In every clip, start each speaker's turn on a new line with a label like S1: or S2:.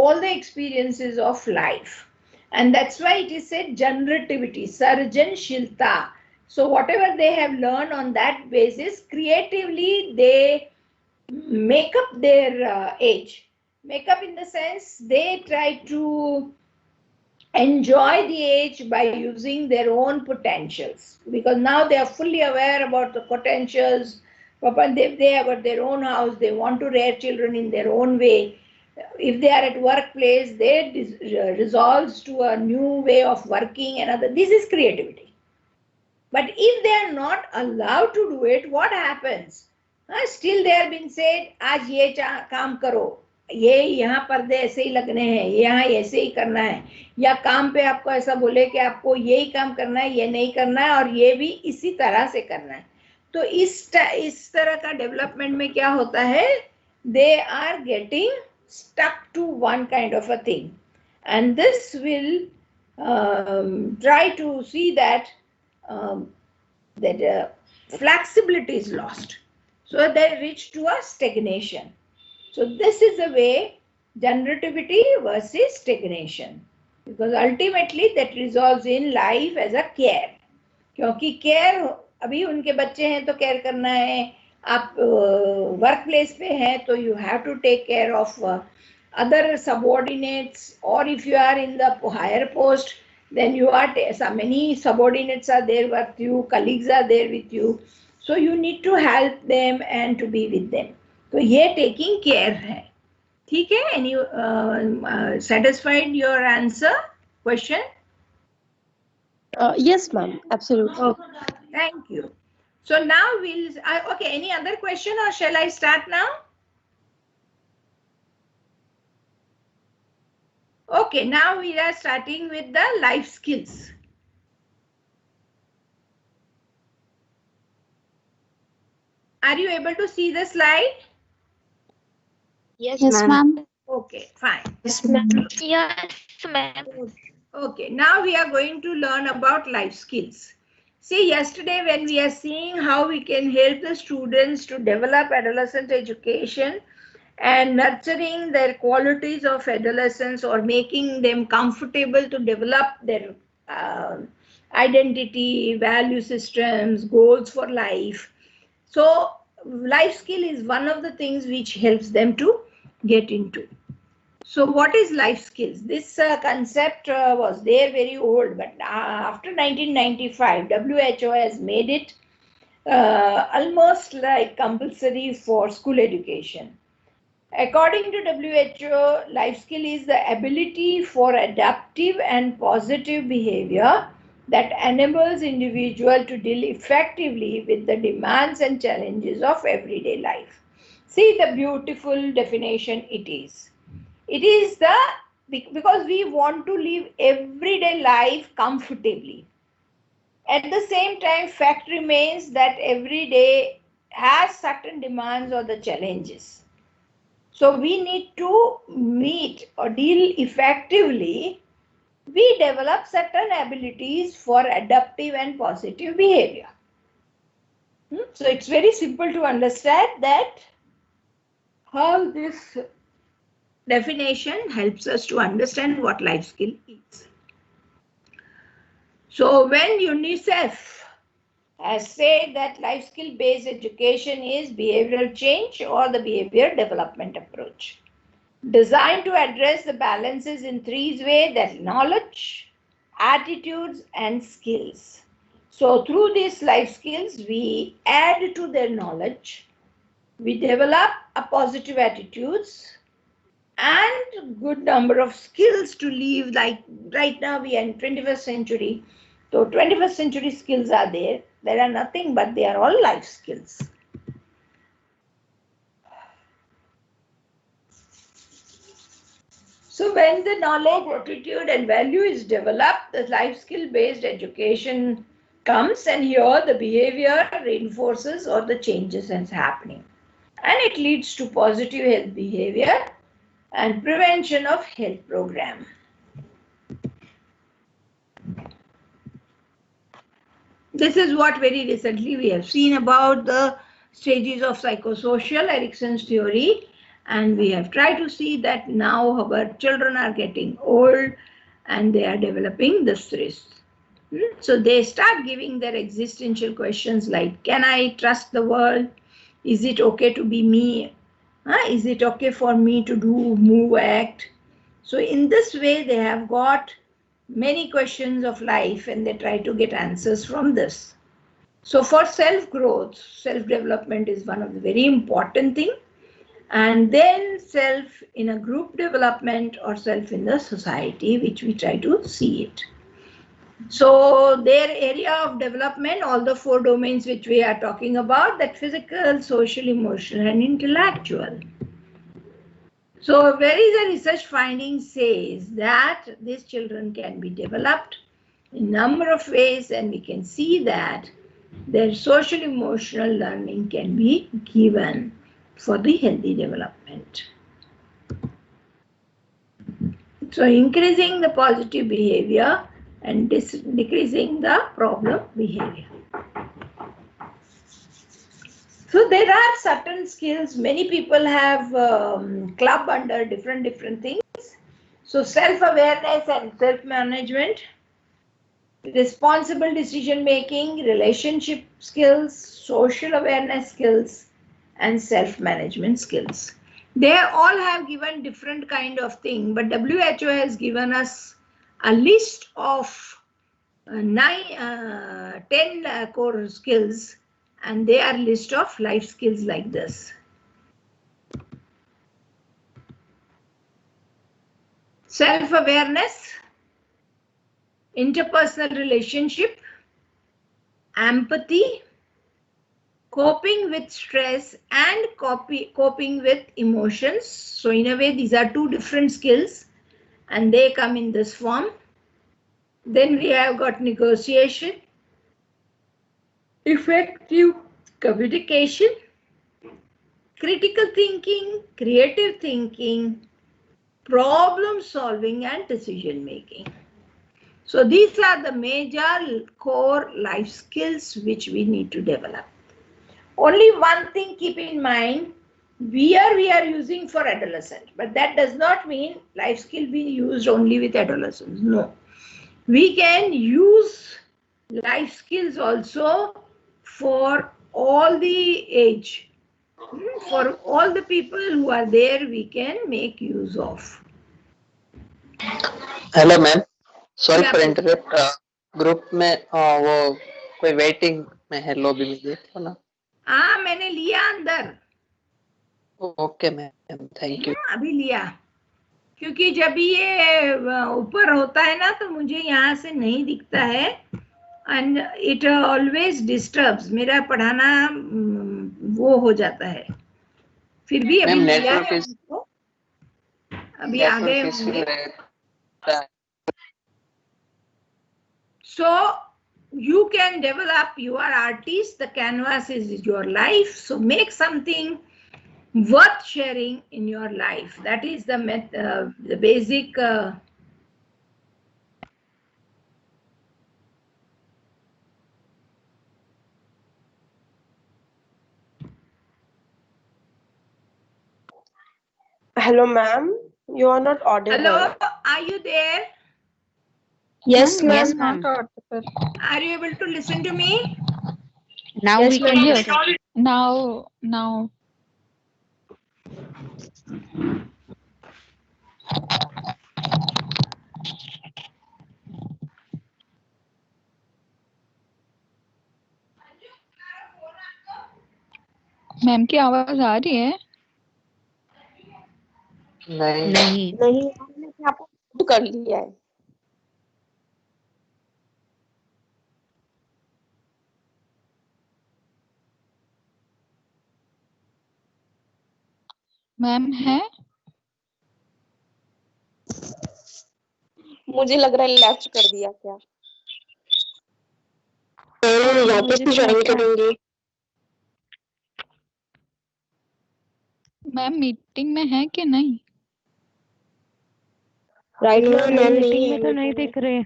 S1: all the experiences of life. And that's why it is said generativity, sarjanshilta. So whatever they have learned on that basis, creatively they make up their age. Make up in the sense they try to enjoy the age by using their own potentials, because now they are fully aware about the potentials. If they have got their own house, they want to rear children in their own way. If they are at workplace, they resolves to a new way of working and other. This is creativity. But if they are not allowed to do it, what happens? Still they are being said, आज ये काम करो, ये यहाँ पर्दे ऐसे ही लगने हैं, यहाँ ऐसे ही करना है, या काम पे आपको ऐसा बोले कि आपको यही काम करना है, ये नहीं करना है, और ये भी इसी तरह से करना है. तो इस तरह का डेवलपमेंट में क्या होता है? They are getting stuck to one kind of a thing, and this will try to see that flexibility is lost. So they reach to a stagnation. So this is the way, generativity versus stagnation, because ultimately that resolves in life as a care. क्योंकि care, अभी उनके बच्चे हैं तो care करना है, आप work place पे हैं तो you have to take care of other subordinates, or if you are in the higher post, then you are so many subordinates are there with you, colleagues are there with you, so you need to help them and to be with them. तो ये taking care है. ठीक है? Any satisfied your answer question?
S2: Yes, ma'am. Absolutely.
S1: Okay. Thank you. So now we'll okay. Any other question, or shall I start now? Okay, now we are starting with the life skills. Are you able to see the slide?
S3: Yes,
S4: Yes, ma'am.
S1: Okay, fine.
S3: Yes, ma'am.
S4: Yes, ma'am.
S1: Okay, now we are going to learn about life skills. See, yesterday when we are seeing how we can help the students to develop adolescent education and nurturing their qualities of adolescence, or making them comfortable to develop their identity, value systems, goals for life. So life skill is one of the things which helps them to get into. So what is life skills? This concept was there very old, but after 1995, WHO has made it almost like compulsory for school education. According to WHO, life skill is the ability for adaptive and positive behavior that enables individual to deal effectively with the demands and challenges of everyday life. See the beautiful definition it is. It is because we want to live everyday life comfortably. At the same time, fact remains that every day has certain demands or the challenges. So we need to meet or deal effectively. We develop certain abilities for adaptive and positive behavior. So it's very simple to understand that how this definition helps us to understand what life skill is. So when UNICEF has said that life skill based education is behavioral change or the behavior development approach, designed to address the balances in three ways: that knowledge, attitudes, and skills. So through these life skills, we add to their knowledge, we develop a positive attitudes and good number of skills to live. Like right now we are in 21st century. So 21st century skills are there. There are nothing but they are all life skills. So when the knowledge, attitude and value is developed, the life skill based education comes, and here the behavior reinforces or the changes is happening. And it leads to positive health behavior and prevention of health program. This is what very recently we have seen about the stages of psychosocial, Erickson's theory, And we have tried to see that now our children are getting old and they are developing the stress. So they start giving their existential questions like, can I trust the world? Is it okay to be me? Is it okay for me to do, move, act? So in this way, they have got many questions of life and they try to get answers from this. So for self-growth, self-development is one of the very important thing. And then self in a group development or self in the society, which we try to see it. So their area of development, all the 4 domains which we are talking about, that physical, social, emotional, and intellectual. So where is a research finding says that these children can be developed in a number of ways, and we can see that their social emotional learning can be given for the healthy development. So increasing the positive behavior and decreasing the problem behavior. So there are certain skills, many people have club under different things. So self-awareness and self-management, responsible decision-making, relationship skills, social awareness skills, and self-management skills. They all have given different kind of thing, but WHO has given us a list of 10 core skills, and they are list of life skills like this. Self-awareness, interpersonal relationship, empathy, coping with stress, and coping with emotions. So in a way, these are 2 different skills and they come in this form. Then we have got negotiation, effective communication, critical thinking, creative thinking, problem solving, and decision making. So these are the major core life skills which we need to develop. Only one thing keep in mind, we are using for adolescent, but that does not mean life skill be used only with adolescents. No, we can use life skills also for all the age. For all the people who are there, we can make use of.
S2: Hello ma'am, sorry
S1: Yeah,
S2: for
S1: please.
S2: Interrupt. Group में वो कोई waiting में है lobby में, देखो ना।
S1: हाँ, मैंने लिया अंदर।
S2: Okay ma'am, thank you.
S1: अभी लिया, क्योंकि जब ये ऊपर होता है ना तो मुझे यहाँ से नहीं दिखता है एंड इट ऑलवेज डिस्टर्ब्स, मेरा पढ़ाना वो हो जाता है। फिर भी अभी लिया है उसको, अभी आ गए होंगे। So you can develop, you are artist, the canvas is your life, so make something worth sharing in your life. That is the basic
S5: Hello, ma'am. You are not audible.
S1: Hello, are you there?
S5: Yes, ma'am.
S4: Yes, ma'am.
S1: Are you able to listen to me?
S4: Now
S5: Yes,
S4: we can
S5: ma'am.
S4: listen. Now. Ma'am की आवाज आ रही है?
S2: नहीं,
S5: मैंने आपको कर लिया है।
S4: मैम है?
S5: मुझे लग रहा है लेफ्ट कर दिया क्या?
S3: वापस भी ज्वाइन करेंगे।
S4: मैम मीटिंग में है कि नहीं?
S5: राइट
S3: मैम
S5: मैम
S3: मीटिंग में तो नहीं दिख रहे।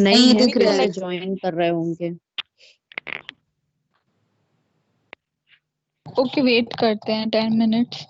S6: नहीं
S5: है,
S6: दिख रहे,
S5: next-
S6: ज्वाइन कर रहे होंगे।
S4: ओके, वेट करते हैं 10 minutes.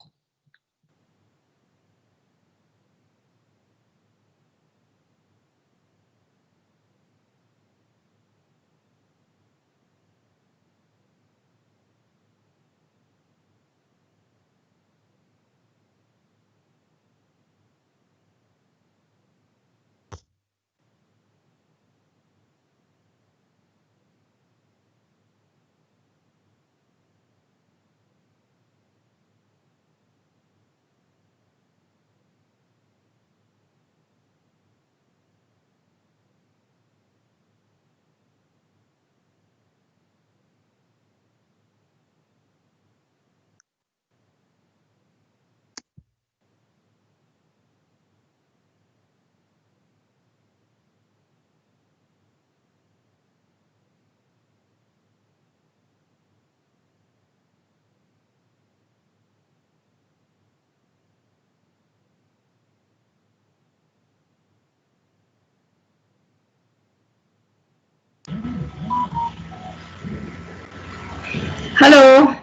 S1: Hello.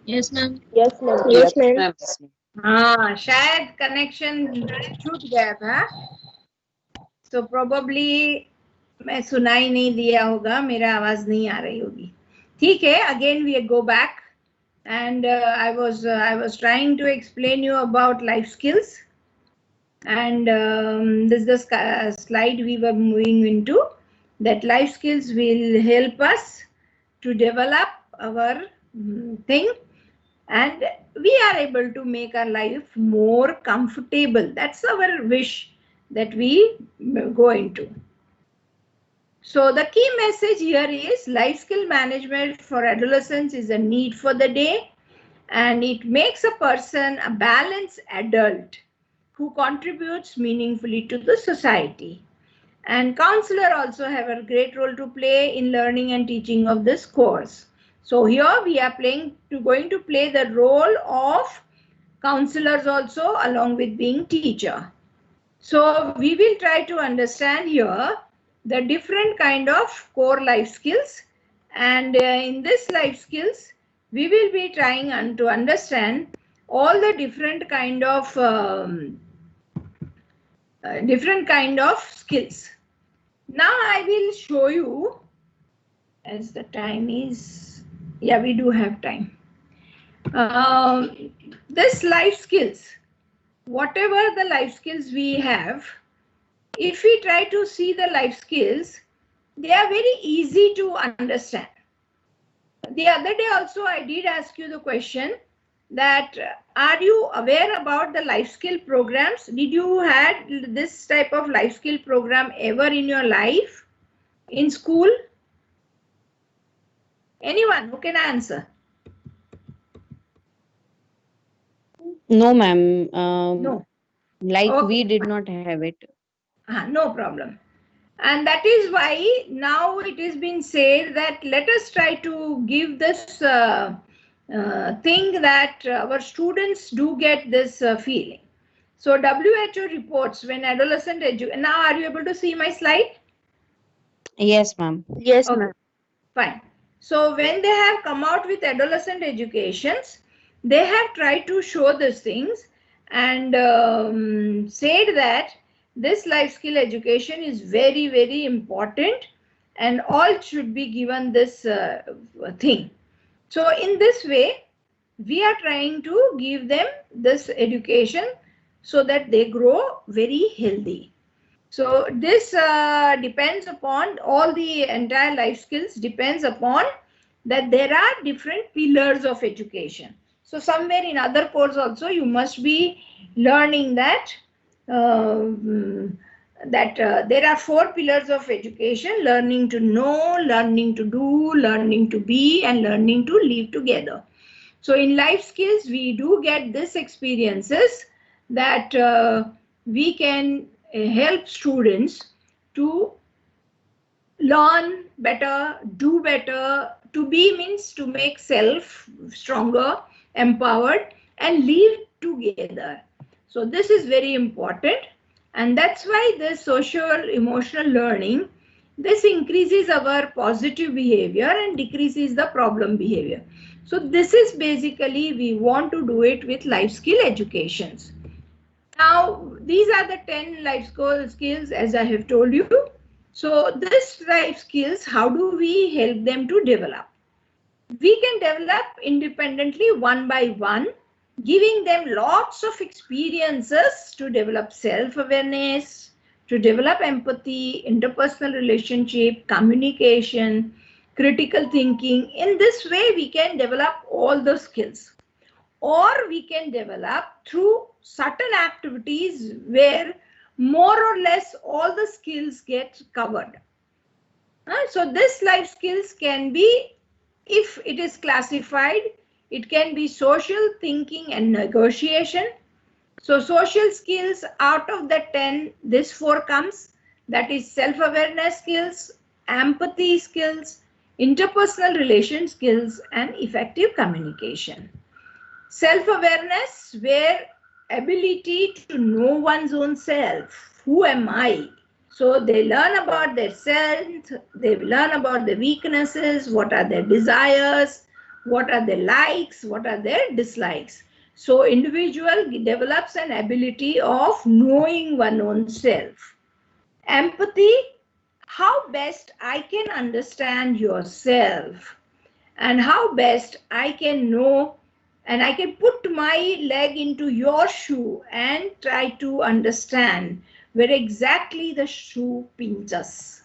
S5: Yes, ma'am.
S2: Yes,
S5: ma'am.
S2: ma'am.
S1: हाँ शायद कनेक्शन छूट गया था, so probably मैं सुनाई नहीं दिया होगा, मेरा आवाज नहीं आ रही होगी. ठीक है, again we go back and I was trying to explain you about life skills, and this is the slide we were moving into, that life skills will help us to develop our thing, and we are able to make our life more comfortable. That's our wish that we go into. So the key message here is life skill management for adolescents is a need for the day, and it makes a person a balanced adult who contributes meaningfully to the society. And counselor also have a great role to play in learning and teaching of this course. So here we are going to play the role of counselors also, along with being teacher. So we will try to understand here the different kind of core life skills, and in this life skills we will be trying to understand all the different kind of skills. Now I will show you, as the time is, yeah, we do have time. This life skills, whatever the life skills we have, if we try to see the life skills, they are very easy to understand. The other day also I did ask you the question that are you aware about the life skill programs? Did you had this type of life skill program ever in your life in school? Anyone who can answer?
S6: No, ma'am.
S1: No.
S6: Like
S1: Okay.
S6: we did not have it.
S1: No problem. And that is why now it has been said that let us try to give this thing that our students do get this feeling. So WHO reports when adolescent now are you able to see my slide?
S6: Yes, ma'am.
S5: Yes,
S1: Okay.
S5: ma'am.
S1: Fine. So when they have come out with adolescent educations, they have tried to show these things and said that this life skill education is very, very important and all should be given this thing. So in this way, we are trying to give them this education so that they grow very healthy. So this depends upon all the entire life skills depends upon that there are different pillars of education. So somewhere in other course also you must be learning that there are 4 pillars of education: learning to know, learning to do, learning to be, and learning to live together. So in life skills we do get this experiences that we can help students to learn better, do better. To be means to make self stronger, empowered, and live together. So this is very important, and that's why this social emotional learning, this increases our positive behavior and decreases the problem behavior. So this is basically we want to do it with life skill educations. Now these are the 10 life skills as I have told you. So this life skills, how do we help them to develop? We can develop independently one by one, giving them lots of experiences to develop self-awareness, to develop empathy, interpersonal relationship, communication, critical thinking. In this way, we can develop all the skills. Or we can develop through certain activities where more or less all the skills get covered. So this life skills can be, if it is classified, it can be social thinking and negotiation. So social skills, out of the 10, this 4 comes, that is self-awareness skills, empathy skills, interpersonal relation skills, and effective communication. Self-awareness, where ability to know one's own self. Who am I? So they learn about their strengths, they learn about their weaknesses, what are their desires, what are their likes, what are their dislikes. So individual develops an ability of knowing one own self. Empathy, how best I can understand yourself and how best I can know and I can put my leg into your shoe and try to understand where exactly the shoe pinches.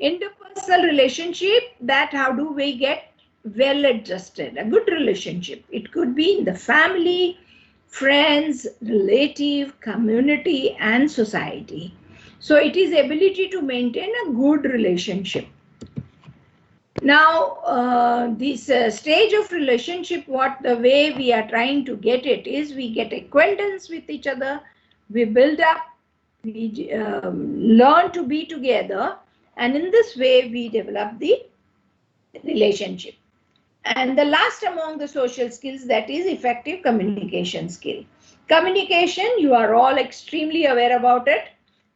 S1: Interpersonal relationship, that how do we get well adjusted, a good relationship. It could be in the family, friends, relative, community, and society. So it is ability to maintain a good relationship. Now, this stage of relationship, the way we are trying to get it is we get acquaintance with each other, we build up, we learn to be together, and in this way we develop the relationship. And the last among the social skills, that is effective communication skill. Communication, you are all extremely aware about it.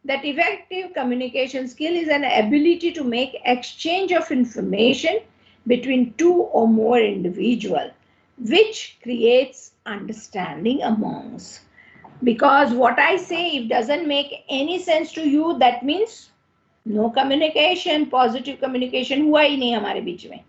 S1: That effective communication skill is an ability to make exchange of information between two or more individuals, which creates understanding amongst. Because what I say, if doesn't make any sense to you, that means no communication, positive communication हुआ ही नहीं हमारे बीच में.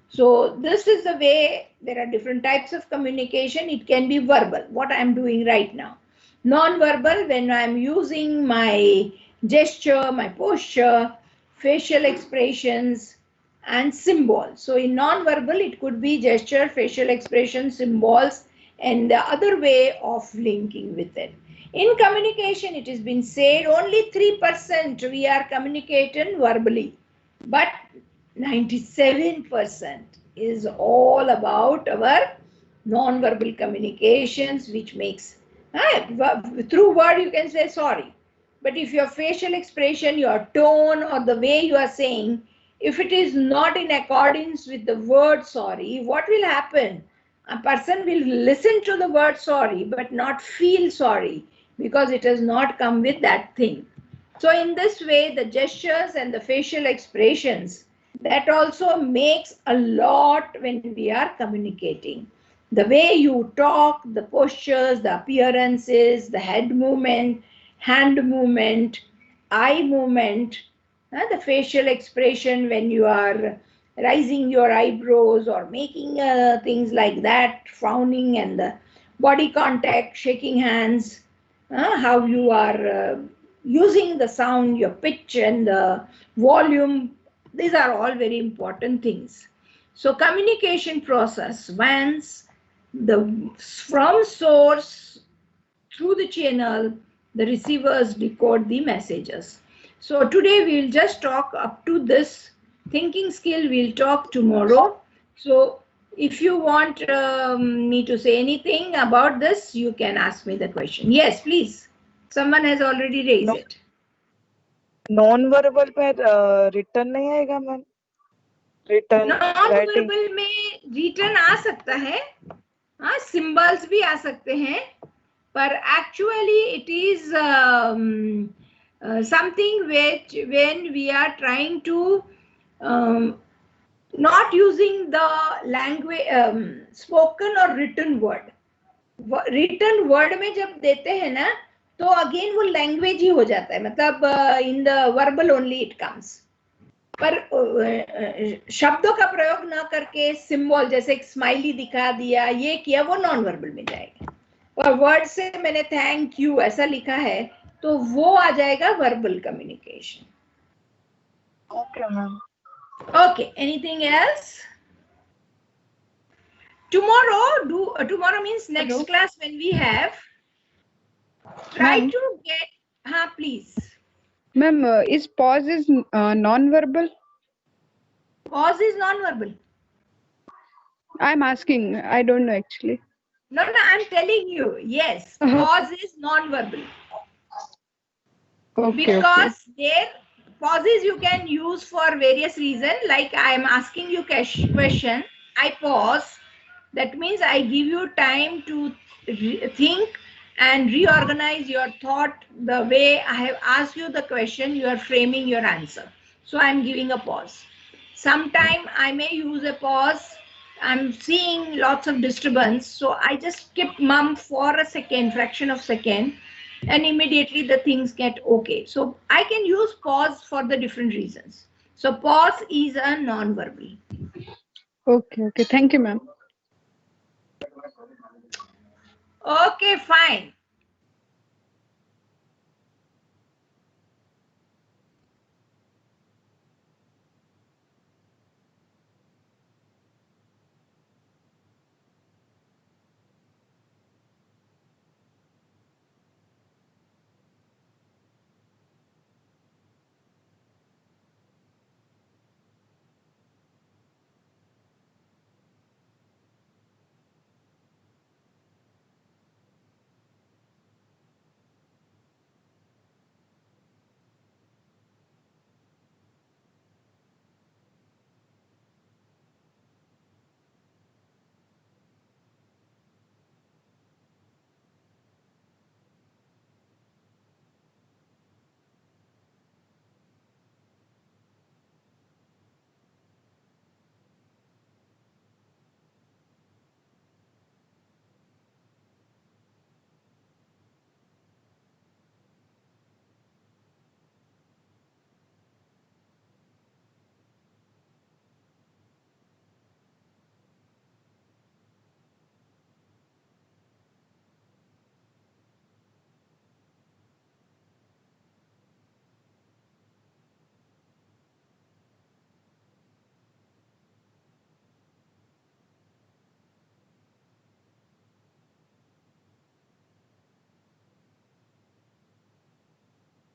S1: So this is the way. There are different types of communication. It can be verbal, what I am doing right now. Non-verbal, when I am using my gesture, my posture, facial expressions, and symbols. So in non-verbal, it could be gesture, facial expression, symbols, and the other way of linking with it. In communication, it has been said only 3% we are communicating verbally, but 97% is all about our non-verbal communications, which makes, through word you can say sorry, but if your facial expression, your tone, or the way you are saying, if it is not in accordance with the word sorry, what will happen? A person will listen to the word sorry but not feel sorry because it has not come with that thing. So in this way, the gestures and the facial expressions, that also makes a lot when we are communicating. The way you talk, the postures, the appearances, the head movement, hand movement, eye movement, the facial expression when you are raising your eyebrows or making things like that, frowning, and the body contact, shaking hands, how you are using the sound, your pitch and the volume. These are all very important things. So communication process, once from source through the channel, the receivers decode the messages. So today we will just talk up to this thinking skill. We'll talk tomorrow. So if you want me to say anything about this, you can ask me the question. Yes, please. Someone has already raised it.
S7: Non-verbal पे return नहीं आएगा ma'am? Return
S1: Non-verbal में return आ सकता है, हाँ, symbols भी आ सकते हैं, पर actually it is something which when we are trying to not using the language spoken or written word. Written word में जब देते हैं ना, तो अगेन वो लैंग्वेज ही हो जाता है, मतलब in the verbal only it comes. पर शब्दों का प्रयोग न करके सिंबल, जैसे एक स्माइली दिखा दिया, ये किया, वो नॉन वर्बल में जाएगा. और वर्ड से मैंने थैंक यू ऐसा लिखा है, तो वो आ जाएगा verbal communication.
S7: Okay ma'am.
S1: Okay, anything else? Tomorrow means next
S4: Hello?
S1: class when we have. Try
S4: Ma'am.
S1: to get, please.
S3: Ma'am, is pause is non-verbal?
S1: Pause is non-verbal.
S3: I'm asking. I don't know actually.
S1: No, I'm telling you. Yes, pause is non-verbal.
S3: Okay.
S1: Because there, pauses you can use for various reasons. Like I am asking you question, I pause. That means I give you time to think and reorganize your thought the way I have asked you the question, you are framing your answer. So I'm giving a pause. Sometime I may use a pause. I'm seeing lots of disturbance. So I just skip mum for a second, fraction of second, and immediately the things get okay. So I can use pause for the different reasons. So pause is a non-verbal.
S3: Okay. Thank you, ma'am.
S1: Okay, fine.